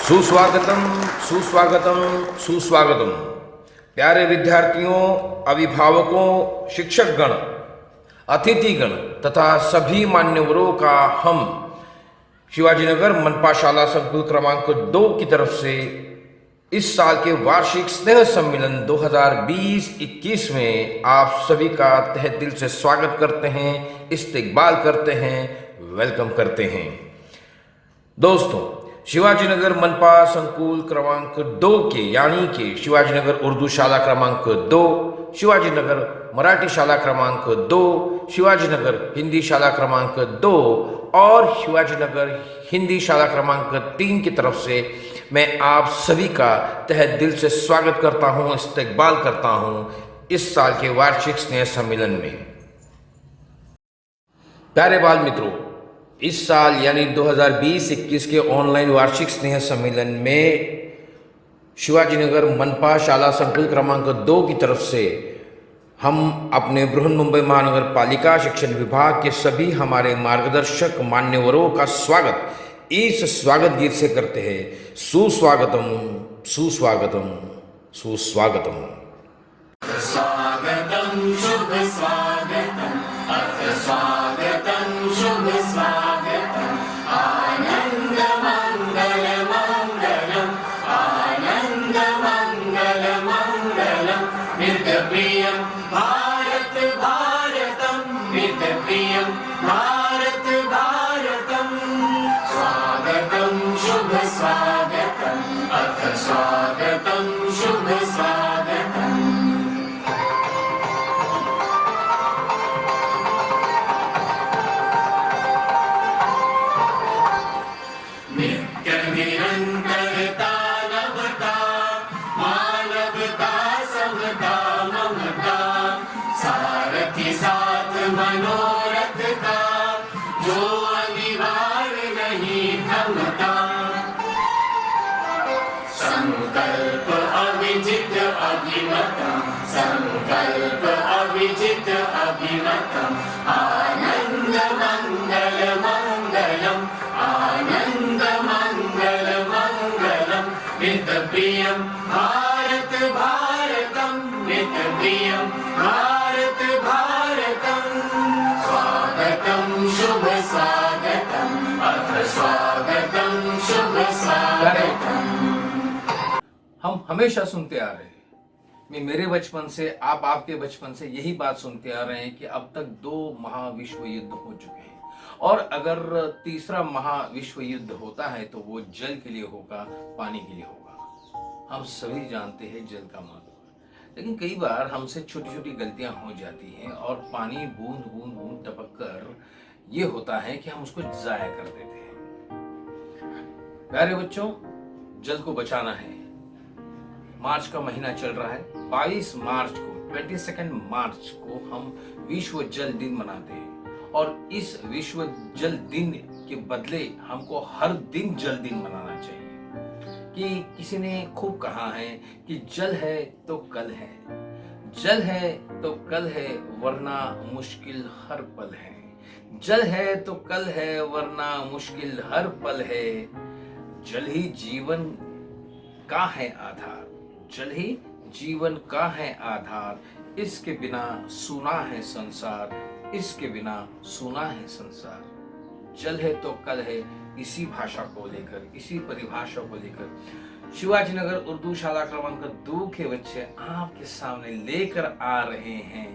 सुस्वागतम सुस्वागतम सुस्वागतम। प्यारे विद्यार्थियों, अभिभावकों, शिक्षकगण, अतिथिगण तथा सभी मान्यवरों का हम शिवाजीनगर मनपा शाला संकुल क्रमांक 2 की तरफ से इस साल के वार्षिक स्नेह सम्मेलन 2020-21 में आप सभी का तहे दिल से स्वागत करते हैं, इस्तकबाल करते हैं, वेलकम करते हैं। दोस्तों, शिवाजीनगर मनपा संकुल क्रमांक 2 के यानी कि शिवाजीनगर उर्दू शाला क्रमांक 2, शिवाजीनगर मराठी शाला क्रमांक 2, शिवाजीनगर हिंदी शाला क्रमांक 2 और शिवाजीनगर हिंदी शाला क्रमांक 3 की तरफ से मैं आप सभी का तहे दिल से स्वागत करता हूं, इस्तकबाल करता हूं इस साल के वार्षिक स्नेह सम्मेलन में। प्यारे बाल मित्रों, इस साल यानी 2020-21 के ऑनलाइन वार्षिक स्नेह सम्मेलन में शिवाजीनगर मनपा शाला संकुल क्रमांक 2 की तरफ से हम अपने बृहन्मुंबई महानगर पालिका शिक्षण विभाग के सभी हमारे मार्गदर्शक मान्यवरों का स्वागत इस स्वागत गीत से करते हैं। सुस्वागतम सुस्वागतम सुस्वागतम। स्वागतं शुभ स्वागतं अथ स्वागतं शुभ स्वागतं आनंद मंगल मंगलम आनंद मंगल मंगलम नित्य प्रियं भारत भारतं नित्य प्रियं भारत भारतं स्वागतं शुभ स्वागतं अथ स्वागतं शुभ स्वागतं। नित्य निरंतरता नवता मानवता समता ममता सारथी साथ मनोरथ का जो अनिवार्य नहीं थमता संकल्प अविजित अभिमतम संकल्प अविजित अभिमतम आनंद मंगल मंगलम आनंद मंगल मंगलम नित्य प्रियं भारत भारतं नित्य प्रियं भारत भारतं स्वागतं शुभ स्वागतं अथ स्वागतं शुभ स्वागतं। हम हमेशा सुनते आ रहे हैं, मेरे बचपन से आप आपके बचपन से यही बात सुनते आ रहे हैं कि अब तक 2 महाविश्व युद्ध हो चुके हैं और अगर तीसरा महाविश्व युद्ध होता है तो वो जल के लिए होगा, पानी के लिए होगा। हम सभी जानते हैं जल का महत्व, लेकिन कई बार हमसे छोटी छोटी गलतियां हो जाती हैं और पानी बूंद बूंद बूंद टपक कर ये होता है कि हम उसको जाया कर देते हैं। प्यारे बच्चों, जल को बचाना है। मार्च का महीना चल रहा है। 22 मार्च को 22 मार्च को हम विश्व जल दिन मनाते हैं और इस विश्व जल दिन के बदले हमको हर दिन जल दिन मनाना चाहिए। कि किसी ने खूब कहा है कि जल है तो कल है, जल है तो कल है वरना मुश्किल हर पल है, जल है तो कल है वरना मुश्किल हर पल है, जल ही जीवन का है आधार, जल ही जीवन का है आधार, इसके बिना सूना है संसार, इसके बिना सूना है संसार। जल है तो कल है, इसी भाषा को लेकर, इसी परिभाषा को लेकर शिवाजीनगर उर्दू शाला क्रमांक 2 के बच्चे आपके सामने लेकर आ रहे हैं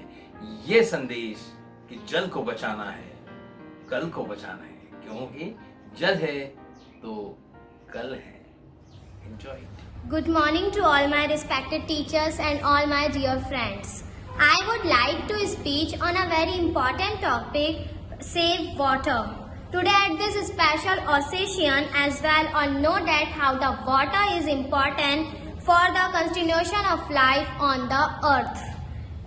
ये संदेश कि जल को बचाना है, कल को बचाना है, क्योंकि जल है तो कल है। Enjoy it. Good morning to all my respected teachers and all my dear friends. I would like to speak on a very important topic, save water. Today at this special occasion as well on know that how the water is important for the continuation of life on the earth.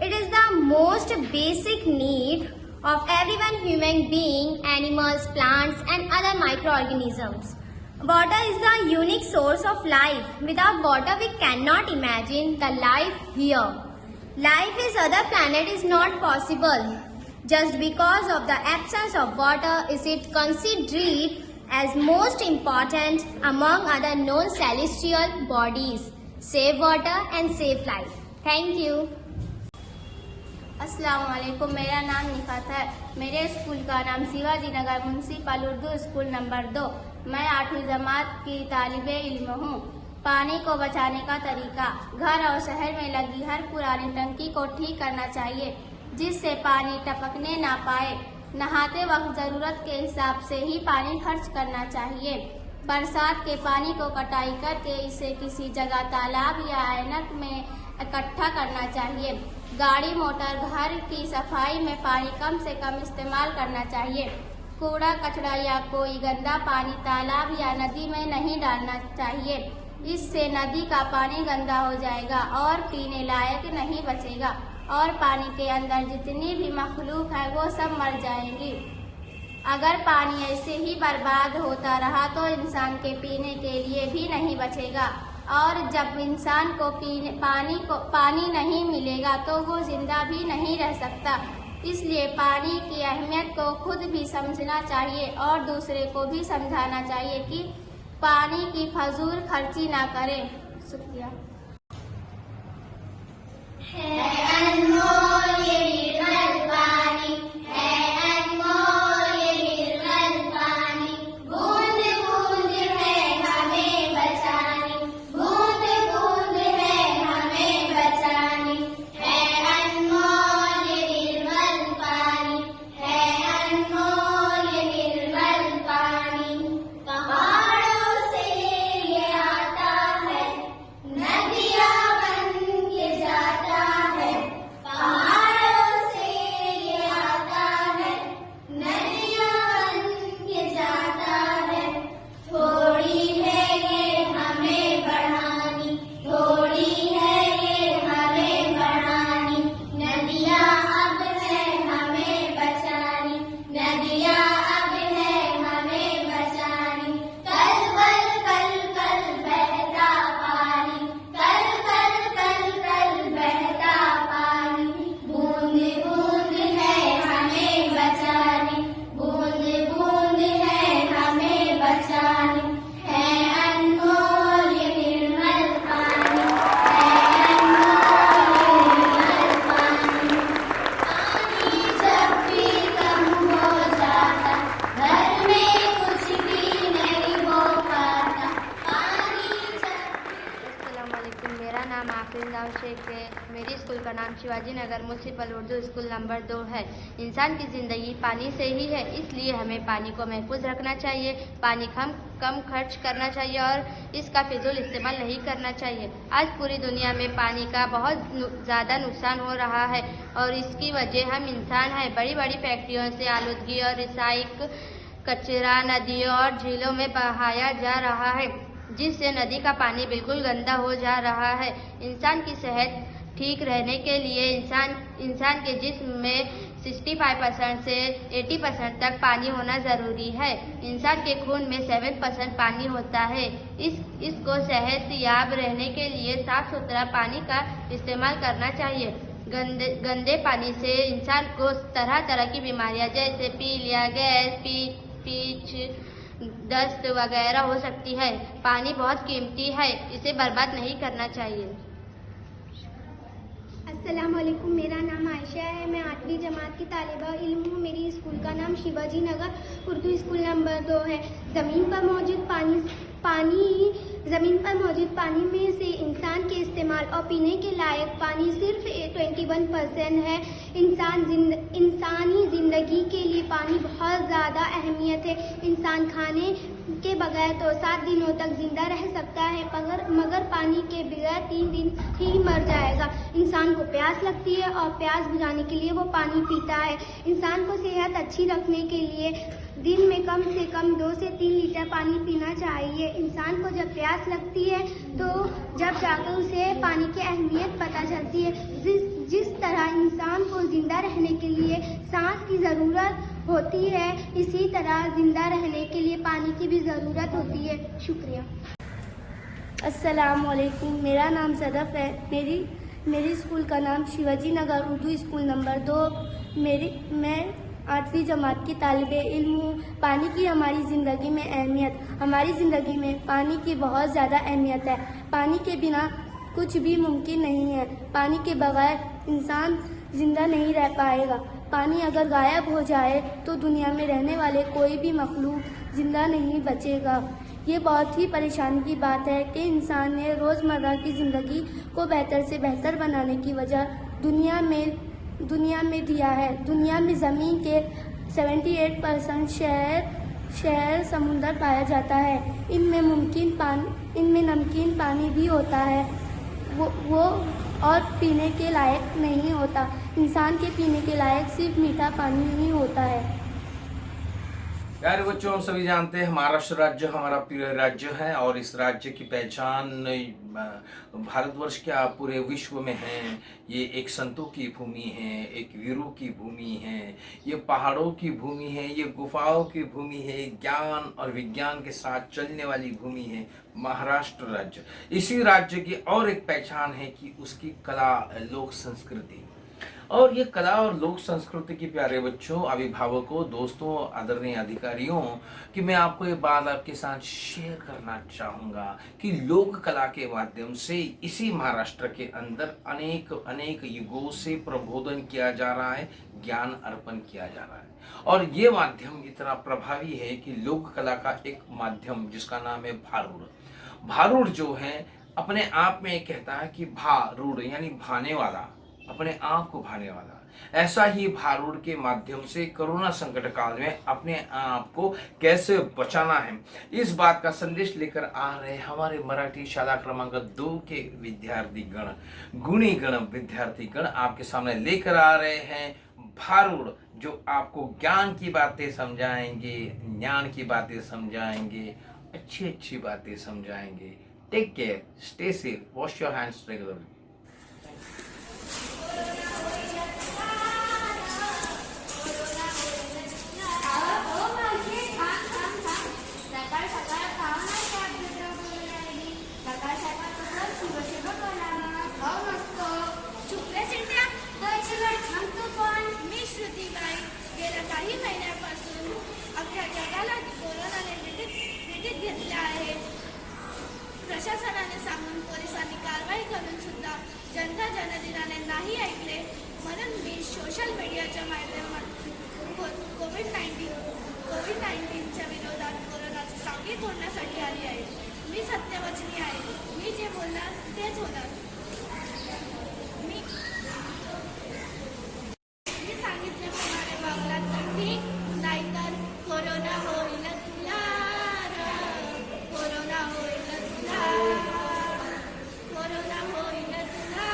It is the most basic need of everyone human being, animals, plants and other microorganisms. Water is the unique source of life. Without water, we cannot imagine the life here. Life is other planet is not possible. Just because of the absence of water is it considered as most important among other known celestial bodies. Save water and save life. Thank you. अस्सलाम वालेकुम, मेरा नाम निफात है। मेरे school का नाम Shivaji Nagar municipal Urdu school number 2। मैं 8वीं जमात की तालिबे इल्म हूँ। पानी को बचाने का तरीका, घर और शहर में लगी हर पुरानी टंकी को ठीक करना चाहिए जिससे पानी टपकने ना पाए। नहाते वक्त ज़रूरत के हिसाब से ही पानी खर्च करना चाहिए। बरसात के पानी को कटाई करके इसे किसी जगह तालाब या ऐनक में इकट्ठा करना चाहिए। गाड़ी मोटर घर की सफाई में पानी कम से कम इस्तेमाल करना चाहिए। कूड़ा कचरा या कोई गंदा पानी तालाब या नदी में नहीं डालना चाहिए। इससे नदी का पानी गंदा हो जाएगा और पीने लायक नहीं बचेगा और पानी के अंदर जितनी भी मखलूक है वो सब मर जाएंगी। अगर पानी ऐसे ही बर्बाद होता रहा तो इंसान के पीने के लिए भी नहीं बचेगा और जब इंसान को पानी नहीं मिलेगा तो वो जिंदा भी नहीं रह सकता। इसलिए पानी की अहमियत को खुद भी समझना चाहिए और दूसरे को भी समझाना चाहिए कि पानी की फजूल खर्ची ना करें। शुक्रिया। मेरा नाम आफरीन शेख है। मेरी स्कूल का नाम Shivaji Nagar municipal Urdu school number 2 है। इंसान की ज़िंदगी पानी से ही है, इसलिए हमें पानी को महफूज रखना चाहिए। पानी कम खर्च करना चाहिए और इसका फिजूल इस्तेमाल नहीं करना चाहिए। आज पूरी दुनिया में पानी का बहुत ज़्यादा नुकसान हो रहा है और इसकी वजह हम इंसान हैं। बड़ी बड़ी फैक्ट्रियों से आलूदगी और रिसाइक कचरा नदियों और झीलों में बहाया जा रहा है, जिससे नदी का पानी बिल्कुल गंदा हो जा रहा है। इंसान की सेहत ठीक रहने के लिए इंसान के जिस्म में 65% से 80% तक पानी होना ज़रूरी है। इंसान के खून में 7% पानी होता है। इसको सेहतयाब रहने के लिए साफ़ सुथरा पानी का इस्तेमाल करना चाहिए। गंदे पानी से इंसान को तरह तरह की बीमारियां जैसे पीलिया, गैस, पीच, दस्त वगैरह हो सकती है। पानी बहुत कीमती है, इसे बर्बाद नहीं करना चाहिए। अस्सलाम वालेकुम, मेरा नाम आयशा है। मैं 8वीं जमात की तालिबा इल्म हूँ। मेरी स्कूल का नाम शिवाजी नगर उर्दू स्कूल नंबर 2 है। ज़मीन पर मौजूद पानी में से इंसान के इस्तेमाल और पीने के लायक पानी सिर्फ 21% है। इंसानी ज़िंदगी के लिए पानी बहुत ज़्यादा अहमियत है। इंसान खाने के बगैर तो 7 दिनों तक जिंदा रह सकता है, मगर पानी के बगैर 3 दिन ही मर जाएगा। इंसान को प्यास लगती है और प्यास बुझाने के लिए वो पानी पीता है। इंसान को सेहत अच्छी रखने के लिए दिन में कम से कम 2 से 3 लीटर पानी पीना चाहिए। इंसान को जब प्यास लगती है तो जब जाकर उसे पानी की अहमियत पता चलती है। जिस तरह इंसान को जिंदा रहने के लिए सांस की ज़रूरत होती है, इसी तरह जिंदा रहने के लिए पानी की भी ज़रूरत होती है। शुक्रिया। अस्सलाम वालेकुम, मेरा नाम सदफ है। मेरी स्कूल का नाम शिवाजी नगर उर्दू स्कूल नंबर 2। 8वीं जमात की तालिबे इल्म हूँ। पानी की हमारी ज़िंदगी में अहमियत, हमारी ज़िंदगी में पानी की बहुत ज़्यादा अहमियत है। पानी के बिना कुछ भी मुमकिन नहीं है। पानी के बगैर इंसान ज़िंदा नहीं रह पाएगा। पानी अगर गायब हो जाए तो दुनिया में रहने वाले कोई भी मखलूक ज़िंदा नहीं बचेगा। ये बहुत ही परेशानी की बात है कि इंसान ने रोज़मर्रा की ज़िंदगी को बेहतर से बेहतर बनाने की वजह दुनिया में दिया है। दुनिया में ज़मीन के 78% शहर समुंदर पाया जाता है। इनमें नमकीन पानी भी होता है, वो और पीने के लायक नहीं होता। इंसान के पीने के लायक सिर्फ मीठा पानी ही होता है। प्यारे बच्चों, हम सभी जानते हैं महाराष्ट्र राज्य हमारा प्रिय राज्य है और इस राज्य की पहचान भारतवर्ष क्या पूरे विश्व में है। ये एक संतों की भूमि है, एक वीरों की भूमि है, ये पहाड़ों की भूमि है, ये गुफाओं की भूमि है, ज्ञान और विज्ञान के साथ चलने वाली भूमि है महाराष्ट्र राज्य। इसी राज्य की और एक पहचान है कि उसकी कला, लोक संस्कृति, और ये कला और लोक संस्कृति की प्यारे बच्चों, अभिभावकों, दोस्तों, आदरणीय अधिकारियों, कि मैं आपको ये बात आपके साथ शेयर करना चाहूँगा कि लोक कला के माध्यम से इसी महाराष्ट्र के अंदर अनेक युगों से प्रबोधन किया जा रहा है, ज्ञान अर्पण किया जा रहा है। और ये माध्यम इतना प्रभावी है कि लोक कला का एक माध्यम जिसका नाम है भारूड। भारूड जो है अपने आप में कहता है कि भारूड यानी भाने वाला, अपने आप को भाने वाला। ऐसा ही भारूड के माध्यम से कोरोना संकट काल में अपने आप को कैसे बचाना है, इस बात का संदेश लेकर आ रहे हमारे मराठी शाला क्रमांक 2 के विद्यार्थी गण, गुणी गण विद्यार्थी गण आपके सामने लेकर आ रहे हैं भारूड, जो आपको ज्ञान की बातें समझाएंगे, ज्ञान की बातें समझाएंगे, अच्छी बातें समझाएंगे। Take care, stay safe, wash your hands regularly. काही महिन्यापासून अख्ख्या जगाला कोरोनाने मिठीत घेतले आहे। प्रशासनाने सांगून पोलिसांनी कारवाई करून सुद्धा जनता जनदिनाने नाही ऐकले, म्हणून मी सोशल मीडियाच्या माध्यमातून कोविड-19च्या विरोधात कोरोनाची साखळी तोडण्यासाठी आली आहे। मी सत्यवचनी आहे, मी जे बोलणार तेच होणार। मी सांगितल्याप्रमाणे वागलात तर ठीक, नाहीतर कोरोना होईल तुला, कोरोना होईल तुला, कोरोना होईल तुला,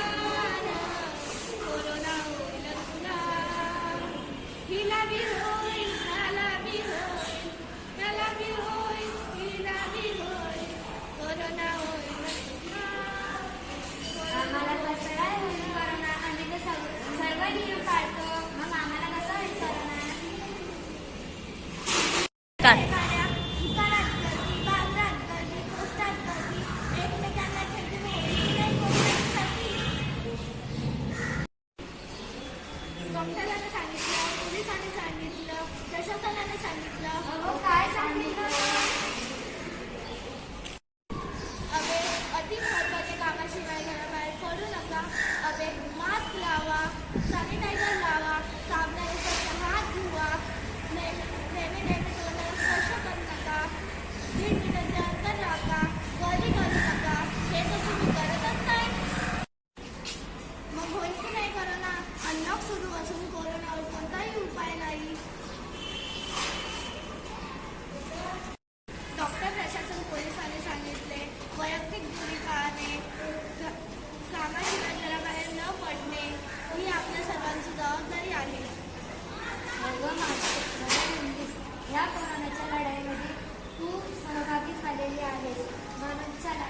कोरोना होईल तुला। हिला बी होईल, मला बी होईल, त्याला बी होईल, हिला बी होईल, कोरोना होईल तुला। आम्हाला कसं काय होईल कोरोना? आम्ही तर सर्व नियम पाळतो, मग आम्हाला कसं होईल कोरोना? दुकानात गर्दी, बाजारात गर्दी, पोस्टात गर्दी, एकमेकांना ठेवून नाही कोरोनासाठी। डॉक्टरांनी सांगितलं, पोलिसांनी सांगितलं, प्रशासनाने सांगितलं, काय सांगितलं? अबे अति महत्त्वाच्या कामाशिवाय घराबाहेर पडू नका। अबे मास्क लावा, सॅनिटायझर लावा, साबणाने स्वच्छ हात धुवा, नेहमी तोंडाला स्पर्श करू नका, 1.5 मीटरचे अंतर राखा, गर्दी करू नका। हे तर तुम्ही करतच नाही, मग होईल की नाही कोरोना? अनलॉक सुरू असून कोरोनावर कोणताही उपाय नाही। डॉक्टर, प्रशासन, पोलिसांनी सांगितले, वैयक्तिक दूरी पाळणे, सामाजिक अंतराबाहेर न पडणे ही आपल्या सर्वांची जबाबदारी आहे। या कोरोनाच्या लढाईमध्ये तू सहभागी झालेली आहेस, म्हणून चला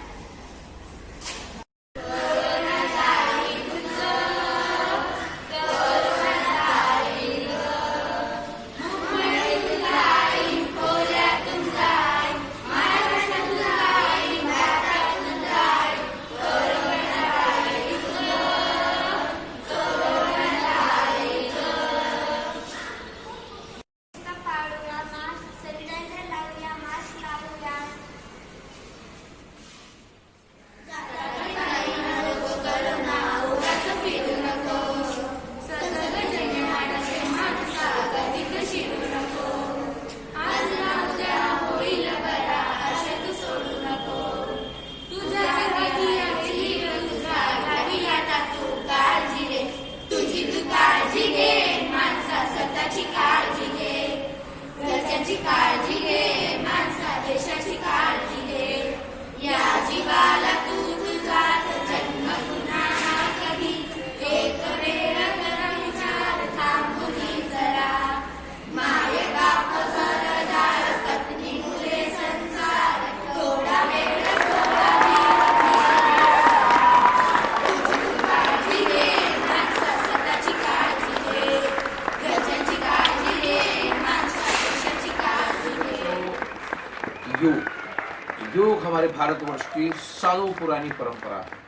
योग हमारे भारतवर्ष की सालों पुरानी परंपरा है।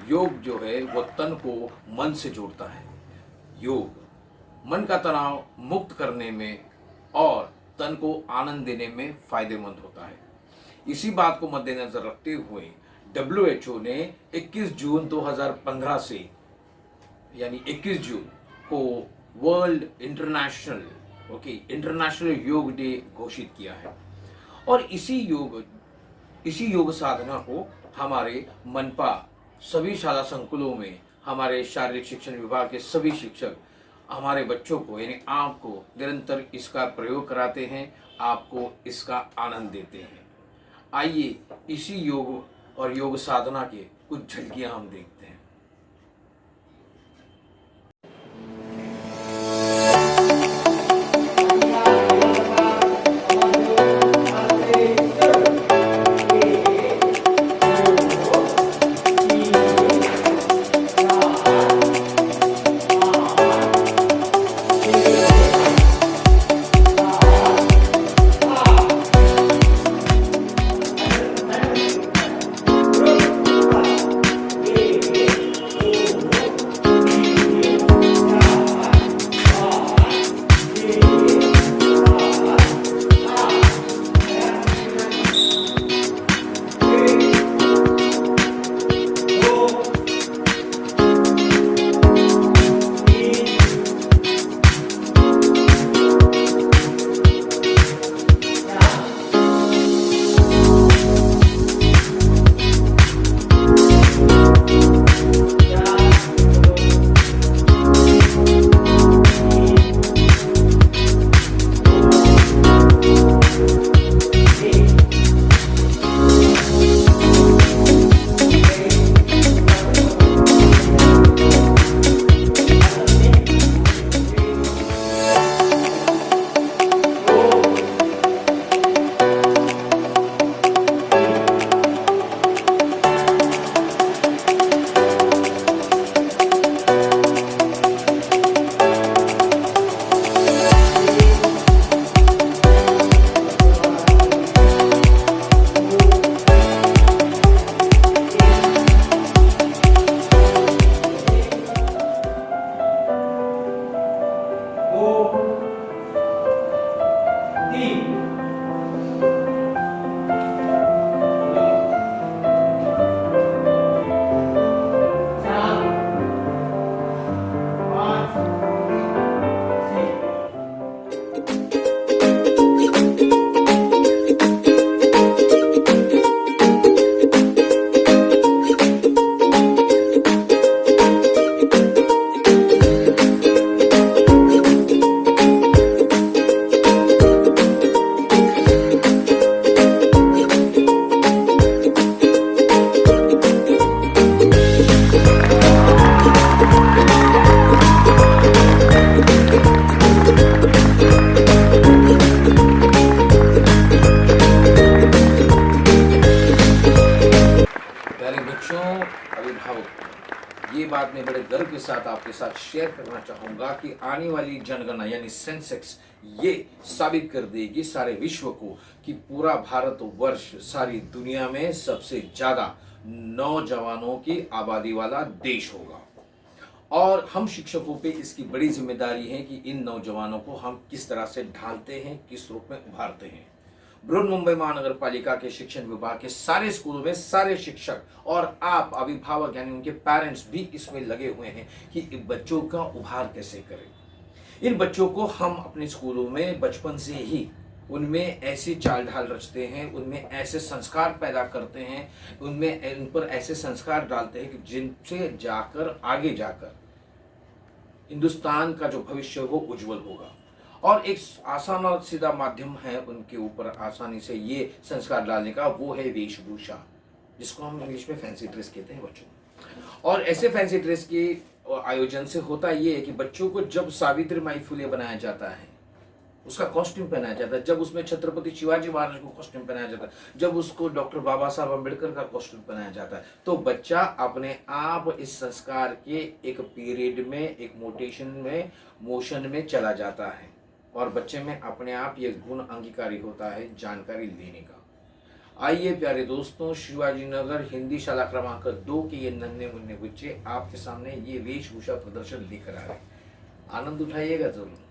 योग जो है वो तन को मन से जोड़ता है। योग मन का तनाव मुक्त करने में और तन को आनंद देने में फायदेमंद होता है। इसी बात को मद्देनजर रखते हुए WHO ने 21 जून 2015 से यानी 21 जून को वर्ल्ड इंटरनेशनल योग डे घोषित किया है। और इसी योग साधना को हमारे मनपा सभी शाला संकुलों में हमारे शारीरिक शिक्षण विभाग के सभी शिक्षक हमारे बच्चों को यानी आपको निरंतर इसका प्रयोग कराते हैं, आपको इसका आनंद देते हैं। आइए इसी योग और योग साधना के कुछ झलकियां हम देखते हैं। ये बात मैं बड़े गर्व के साथ आपके साथ शेयर करना चाहूंगा कि आने वाली जनगणना यानी सेंसेक्स ये साबित कर देगी सारे विश्व को कि पूरा भारतवर्ष सारी दुनिया में सबसे ज्यादा नौजवानों की आबादी वाला देश होगा। और हम शिक्षकों पे इसकी बड़ी जिम्मेदारी है कि इन नौजवानों को हम किस तरह से ढालते हैं, किस रूप में उभारते हैं। बृहन्मुंबई महानगर पालिका के शिक्षण विभाग के सारे स्कूलों में सारे शिक्षक और आप अभिभावक यानी उनके पेरेंट्स भी इसमें लगे हुए हैं कि इन बच्चों का उभार कैसे करें। इन बच्चों को हम अपने स्कूलों में बचपन से ही उनमें ऐसी चाल ढाल रचते हैं, उनमें ऐसे संस्कार पैदा करते हैं, उनमें उन पर ऐसे संस्कार डालते हैं कि जिनसे जाकर आगे जाकर हिंदुस्तान का जो भविष्य हो उज्जवल होगा। और एक आसान और सीधा माध्यम है उनके ऊपर आसानी से ये संस्कार डालने का, वो है वेशभूषा, जिसको हम इंग्लिश में फैंसी ड्रेस कहते हैं बच्चों। और ऐसे फैंसी ड्रेस के आयोजन से होता ये है कि बच्चों को जब सावित्रीबाई फुले बनाया जाता है, उसका कॉस्ट्यूम पहनाया जाता है, जब उसमें छत्रपति शिवाजी महाराज को कॉस्ट्यूम पहनाया जाता है, जब उसको डॉक्टर बाबा साहब अम्बेडकर का कॉस्ट्यूम पहनाया जाता है, तो बच्चा अपने आप इस संस्कार के एक पीरियड में, एक मोशन में चला जाता है और बच्चे में अपने आप ये गुण अंगीकारी होता है जानकारी लेने का। आइए प्यारे दोस्तों, शिवाजी नगर हिंदी शाला क्रमांक 2 के ये नन्हे मुन्ने बच्चे आपके सामने ये वेशभूषा प्रदर्शन लेकर आ रहे हैं। आनंद उठाइएगा जरूर।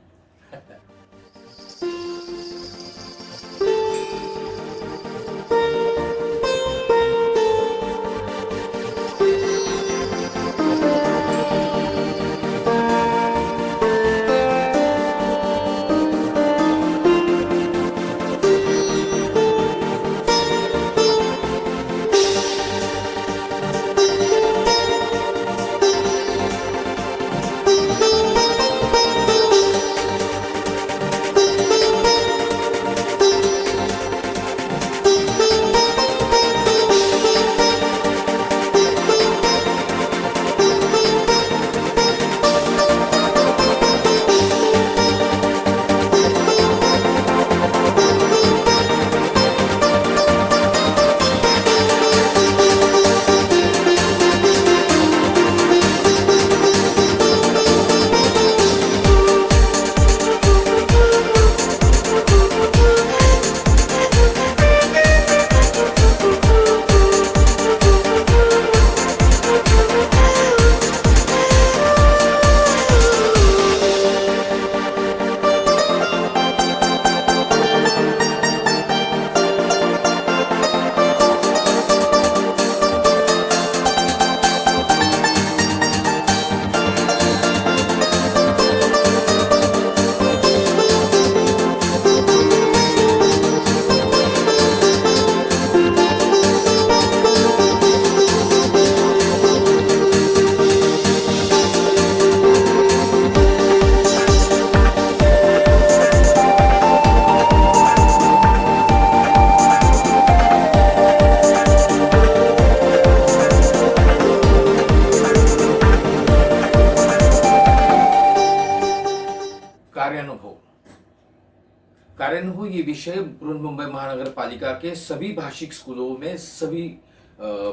कार्यानुभव ये विषय बृहन्मुंबई महानगर पालिका के सभी भाषिक स्कूलों में सभी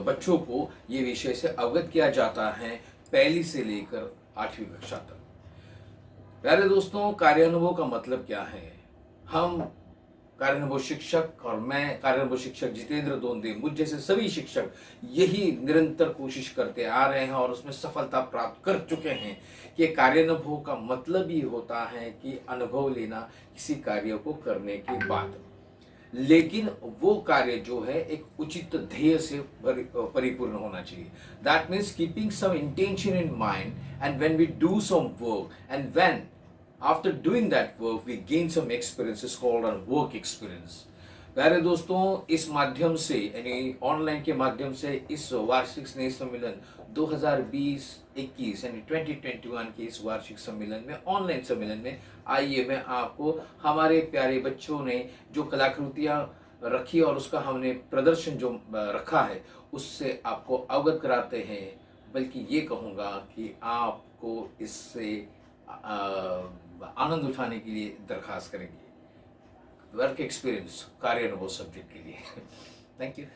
बच्चों को ये विषय से अवगत किया जाता है, पहली से लेकर 8वीं कक्षा तक। प्यारे दोस्तों, कार्यानुभव का मतलब क्या है? हम कार्यानुभव शिक्षक और मैं कार्यानुभव शिक्षक जितेंद्र दोंदे, मुझ जैसे सभी शिक्षक यही निरंतर कोशिश करते आ रहे हैं और उसमें सफलता प्राप्त कर चुके हैं कि कार्यानुभव का मतलब ही होता है कि अनुभव लेना किसी कार्य को करने के बाद, लेकिन वो कार्य जो है एक उचित ध्येय से परिपूर्ण होना चाहिए। That means keeping some intention in mind and when we do some work and when after doing that work we gain some experiences called a work experience। प्यारे दोस्तों, इस माध्यम से यानी ऑनलाइन के माध्यम से इस वार्षिक स्नेह सम्मेलन 2020-21 यानी 2021 के इस वार्षिक सम्मेलन में, ऑनलाइन सम्मेलन में आइए मैं आपको हमारे प्यारे बच्चों ने जो कलाकृतियाँ रखी और उसका हमने प्रदर्शन जो रखा है उससे आपको अवगत कराते हैं। बल्कि ये कहूँगा कि आपको इससे आनंद उठाने के लिए दरखास्त करेंगे वर्क एक्सपीरियंस कार्यानुभव सब्जेक्ट के लिए। Thank you.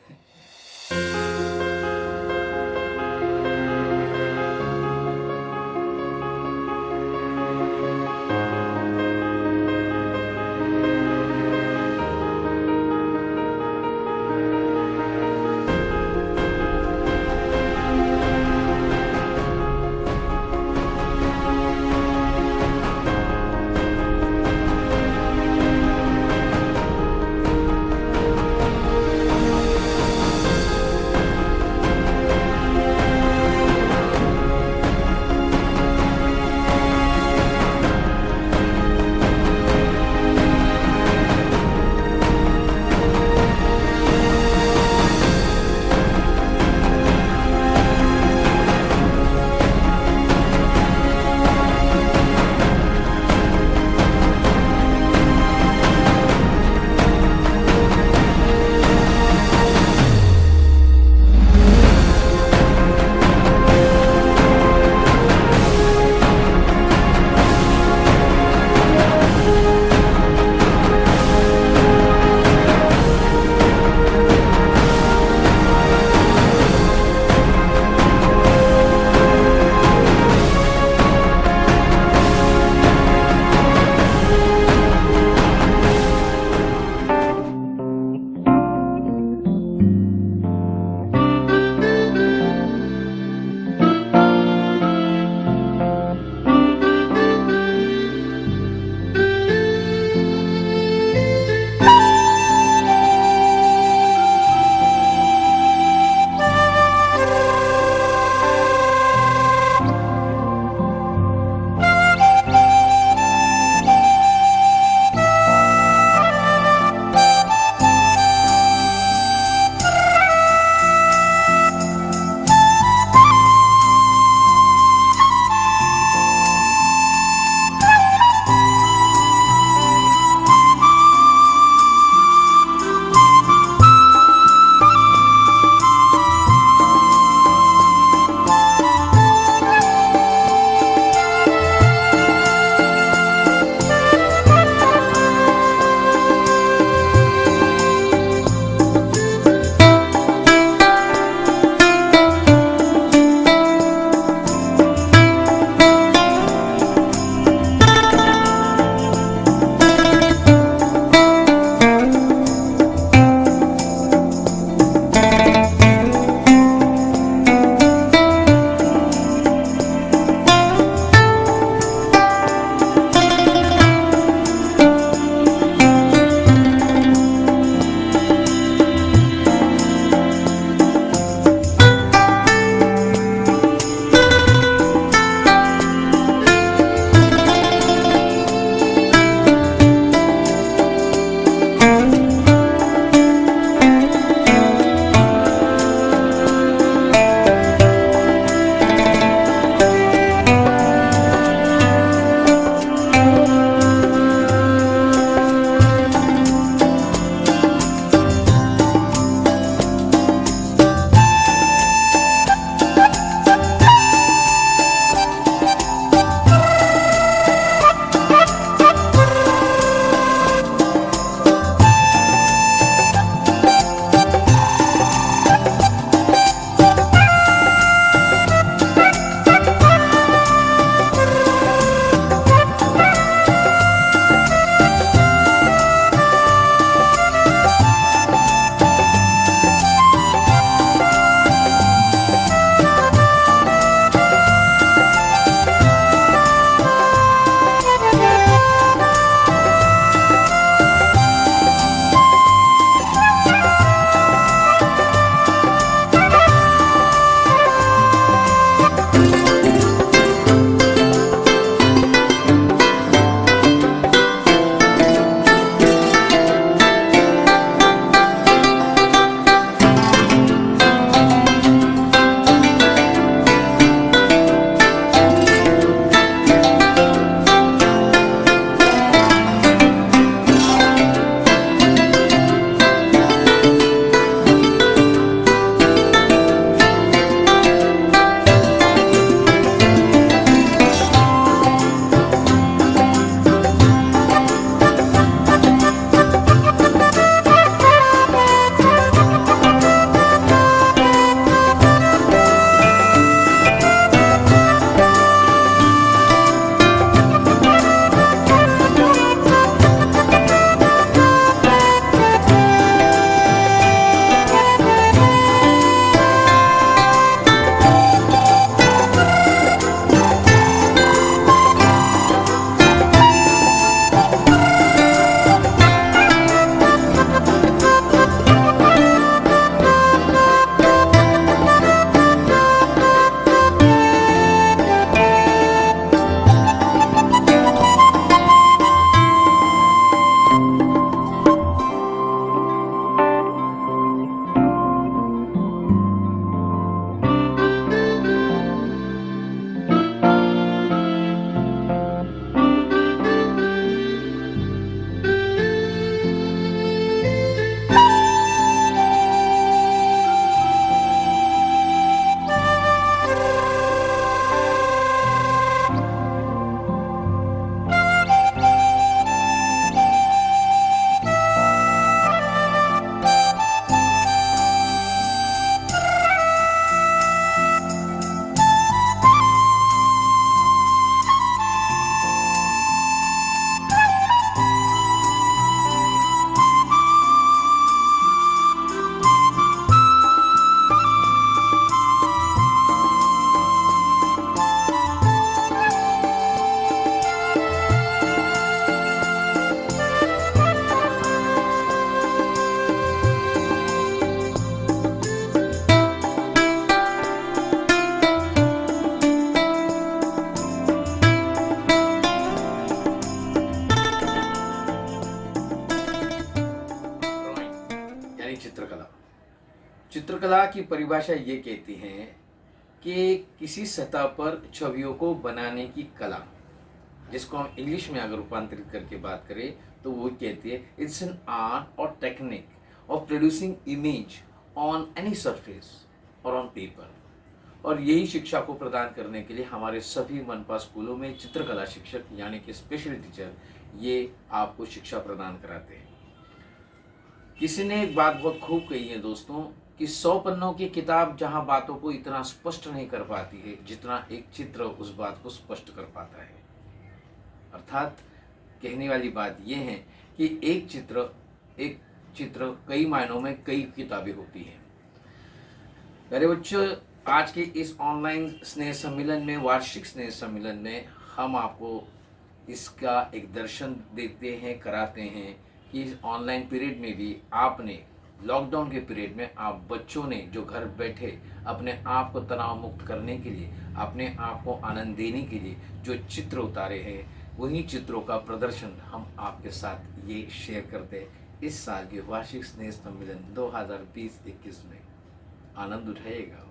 चित्रकला की परिभाषा ये कहती है कि किसी सतह पर छवियों को बनाने की कला, जिसको हम इंग्लिश में अगर रूपांतरित करके बात करें तो वो कहती है इट्स एन आर्ट और technique of producing image on any surface और ऑन पेपर। और यही शिक्षा को प्रदान करने के लिए हमारे सभी मनपा स्कूलों में चित्रकला शिक्षक यानी कि स्पेशल टीचर ये आपको शिक्षा प्रदान कराते हैं। किसी ने एक बात बहुत खूब कही है दोस्तों कि 100 पन्नों की किताब जहां बातों को इतना स्पष्ट नहीं कर पाती है जितना एक चित्र उस बात को स्पष्ट कर पाता है। अर्थात कहने वाली बात यह है कि एक चित्र कई मायनों में कई किताबें होती हैं। मेरे बच्चों, आज के इस ऑनलाइन स्नेह सम्मेलन में, वार्षिक स्नेह सम्मेलन में हम आपको इसका एक दर्शन देते हैं, कराते हैं कि इस ऑनलाइन पीरियड में भी आपने, लॉकडाउन के पीरियड में आप बच्चों ने जो घर बैठे अपने आप को तनाव मुक्त करने के लिए, अपने आप को आनंद देने के लिए जो चित्र उतारे हैं, वही चित्रों का प्रदर्शन हम आपके साथ ये शेयर करते हैं इस साल के वार्षिक स्नेह सम्मेलन 2020-21 में। आनंद उठाइएगा।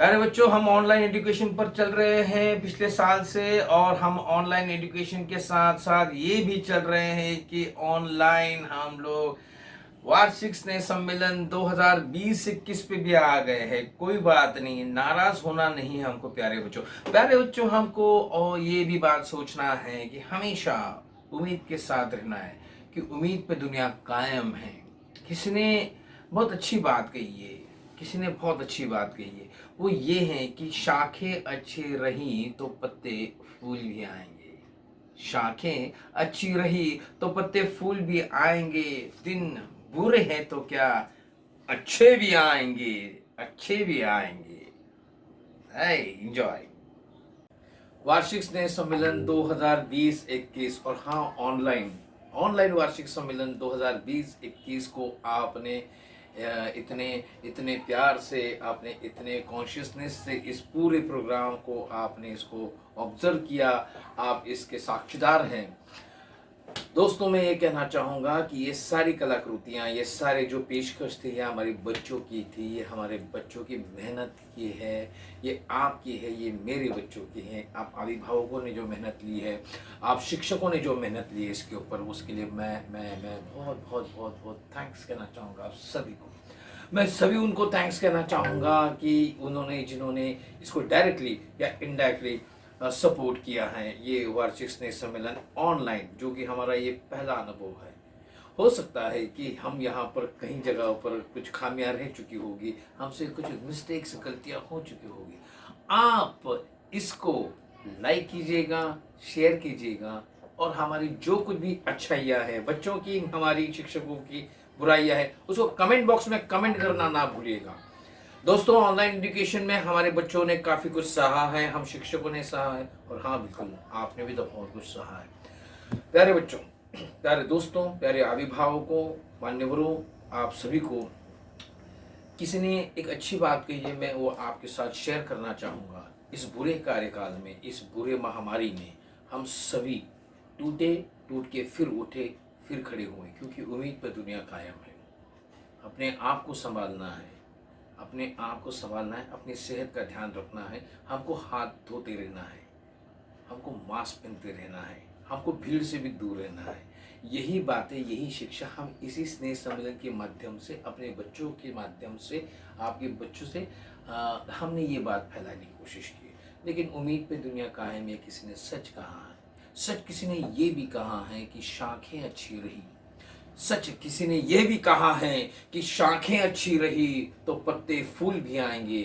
प्यारे बच्चों, हम ऑनलाइन एजुकेशन पर चल रहे हैं पिछले साल से, और हम ऑनलाइन एजुकेशन के साथ साथ ये भी चल रहे हैं कि ऑनलाइन हम लोग वार्षिक स्नेह सम्मेलन 2020-21 पे भी आ गए हैं। कोई बात नहीं, नाराज होना नहीं हमको प्यारे बच्चों हमको और ये भी बात सोचना है कि हमेशा उम्मीद के साथ रहना है कि उम्मीद पे दुनिया कायम है। किसी ने बहुत अच्छी बात कही है, किसी ने बहुत अच्छी बात कही है, वो ये है कि शाखें अच्छी रही तो पत्ते फूल भी आएंगे। शाखें अच्छी रही तो पत्ते फूल भी आएंगे। दिन बुरे हैं तो क्या, अच्छे भी आएंगे, अच्छे भी आएंगे। एंजॉय वार्षिक स्नेह सम्मेलन 2020-21 और हाँ ऑनलाइन वार्षिक सम्मेलन 2020-21 को आपने इतने प्यार से, आपने इतने कॉन्शियसनेस से इस पूरे प्रोग्राम को आपने इसको ऑब्जर्व किया, आप इसके साक्षीदार हैं। दोस्तों, मैं ये कहना चाहूँगा कि ये सारी कलाकृतियाँ, ये सारे जो पेशकश थी, ये हमारे बच्चों की थी, ये हमारे बच्चों की मेहनत की है, ये आपकी है, ये मेरे बच्चों की है। आप अभिभावकों ने जो मेहनत ली है, आप शिक्षकों ने जो मेहनत ली है इसके ऊपर, उसके लिए मैं बहुत थैंक्स कहना चाहूँगा आप सभी को। मैं सभी उनको थैंक्स कहना चाहूँगा कि जिन्होंने इसको डायरेक्टली या इनडायरेक्टली सपोर्ट किया है। ये वार्षिक स्नेह सम्मेलन ऑनलाइन, जो कि हमारा ये पहला अनुभव है। हो सकता है कि हम यहाँ पर कहीं जगह पर कुछ खामियां रह चुकी होगी, हमसे कुछ मिस्टेक्स, गलतियाँ हो चुकी होगी। आप इसको लाइक कीजिएगा, शेयर कीजिएगा, और हमारी जो कुछ भी अच्छाइयाँ है, बच्चों की, हमारी शिक्षकों की बुराइयाँ है, उसको कमेंट बॉक्स में कमेंट करना ना भूलिएगा। दोस्तों, ऑनलाइन एजुकेशन में हमारे बच्चों ने काफ़ी कुछ सहा है, हम शिक्षकों ने सहा है, और हाँ बिल्कुल आपने भी तो बहुत कुछ सहा है। प्यारे बच्चों, प्यारे दोस्तों, प्यारे अभिभावकों, मान्यवरों, आप सभी को किसी ने एक अच्छी बात कही है, मैं वो आपके साथ शेयर करना चाहूँगा। इस बुरे कार्यकाल में, इस बुरे महामारी में हम सभी टूट के फिर उठे, फिर खड़े हुए, क्योंकि उम्मीद पर दुनिया कायम है। अपने आप को संभालना है, अपने आप को संभालना है, अपनी सेहत का ध्यान रखना है, हमको हाथ धोते रहना है, हमको मास्क पहनते रहना है, हमको भीड़ से भी दूर रहना है। यही बातें, यही शिक्षा हम इसी स्नेह सम्मेलन के माध्यम से, अपने बच्चों के माध्यम से, आपके बच्चों से हमने ये बात फैलाने की कोशिश की। लेकिन उम्मीद पे दुनिया कायम है, किसी ने सच कहा है, सच किसी ने ये भी कहा है कि शाखें अच्छी रही, सच किसी ने यह भी कहा है कि शाखें अच्छी रही तो पत्ते फूल भी आएंगे।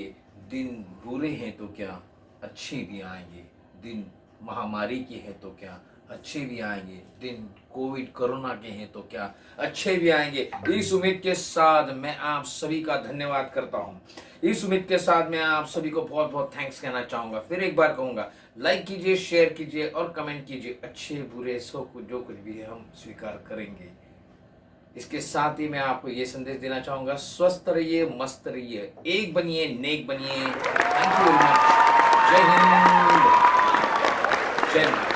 दिन बुरे हैं तो क्या, अच्छे भी आएंगे। दिन महामारी के हैं तो क्या, अच्छे भी आएंगे। दिन कोविड कोरोना के हैं तो क्या, अच्छे भी आएंगे। इस उम्मीद के साथ मैं आप सभी का धन्यवाद करता हूँ। इस उम्मीद के साथ मैं आप सभी को बहुत बहुत थैंक्स कहना चाहूँगा। फिर एक बार कहूँगा, लाइक कीजिए, शेयर कीजिए और कमेंट कीजिए। अच्छे बुरे जो कुछ भी है हम स्वीकार करेंगे। इसके साथ ही मैं आपको ये संदेश देना चाहूँगा, स्वस्थ रहिए, मस्त रहिए, एक बनिए, नेक बनिए। Thank you very much. जय हिंद, जय महाराष्ट्र।